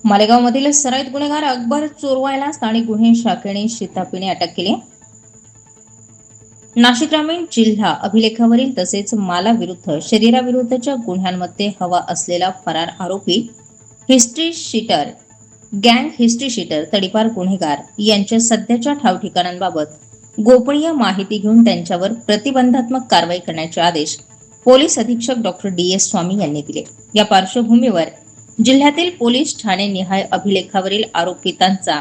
मालेगावमधील सराईत गुन्हेगार अकबर चोरवायला स्थानिक गुन्हे शाखेने शिताफीने अटक केली. नाशिक ग्रामीण जिल्हा अभिलेखावरील तसेच मालाविरुद्ध शरीराविरुद्धच्या गुन्ह्यांमध्ये हवा असलेला फरार आरोपी हिस्ट्री शीटर गँग हिस्ट्री शीटर तडीपार गुन्हेगार यांच्या सध्याच्या ठाव ठिकाणांबाबत गोपनीय माहिती घेऊन त्यांच्यावर प्रतिबंधात्मक कारवाई करण्याचे आदेश पोलीस अधीक्षक डॉक्टर DS स्वामी यांनी दिले. या पार्श्वभूमीवर जिल्ह्यातील पोलीस ठाणे निहाय अभिलेखावरील आरोपितांचा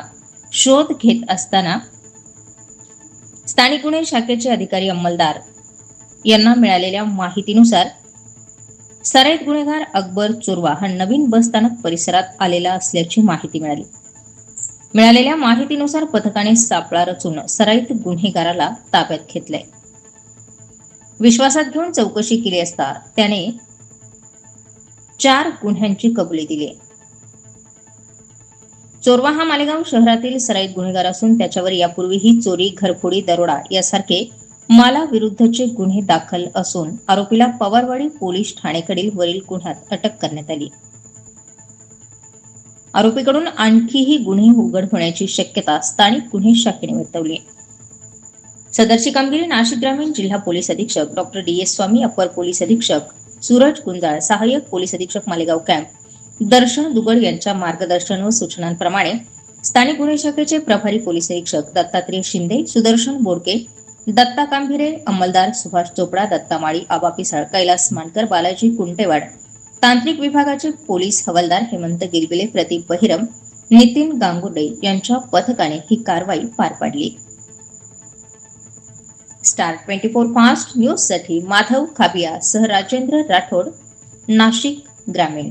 शोध घेत असताना स्थानिक गुन्हे शाखेचे अधिकारी अंमलदार यांना मिळालेल्या माहितीनुसार सराईत गुन्हेगार अकबर चोरवा हा नवीन बसस्थानक परिसरात आलेला असल्याची माहिती मिळाली. मिळालेल्या माहितीनुसार पथकाने सापळा रचून सराईत गुन्हेगाराला ताब्यात घेतले. विश्वासात घेऊन चौकशी केली असता त्याने 4 गुन्ह्यांची कबुली दिली. चोरवा हा मालेगाव शहरातील सराईत गुन्हेगार असून त्याच्यावर यापूर्वीही चोरी, घरफोडी, दरोडा यासारखे मालाविरुद्धचे गुन्हे दाखल असून आरोपीला पवारवाडी पोलीस ठाणेकडील वरील गुन्ह्यात अटक करण्यात आली. आरोपीकडून आणखीही गुन्हे उघड होण्याची शक्यता स्थानिक गुन्हे शाखेने वर्तवली. सदरची कामगिरी नाशिक ग्रामीण जिल्हा पोलीस अधीक्षक डॉक्टर DS स्वामी, अपर पोलीस अधीक्षक सूरज गुंजाळ, सहाय्यक पोलीस अधीक्षक मालेगाव कॅम्प दर्शन दुगड यांच्या मार्गदर्शन व सूचनांप्रमाणे स्थानिक गुन्हे शाखेचे प्रभारी पोलीस अधीक्षक दत्तात्रय शिंदे, सुदर्शन बोडके, दत्ता कांभिरे, अंमलदार सुभाष चोपडा, दत्ता माळी, आबा पिसाळ, कैलास मानकर, बालाजी कुंटेवाड, तांत्रिक विभागाचे पोलीस हवालदार हेमंत गिरबिले, प्रदीप बहिरम, नितीन गांगुर्डे यांच्या पथकाने ही कारवाई पार पाडली. स्टार 24 फास्ट न्यूज साठी माधव खाबिया सह राजेंद्र राठोड, नाशिक ग्रामीण.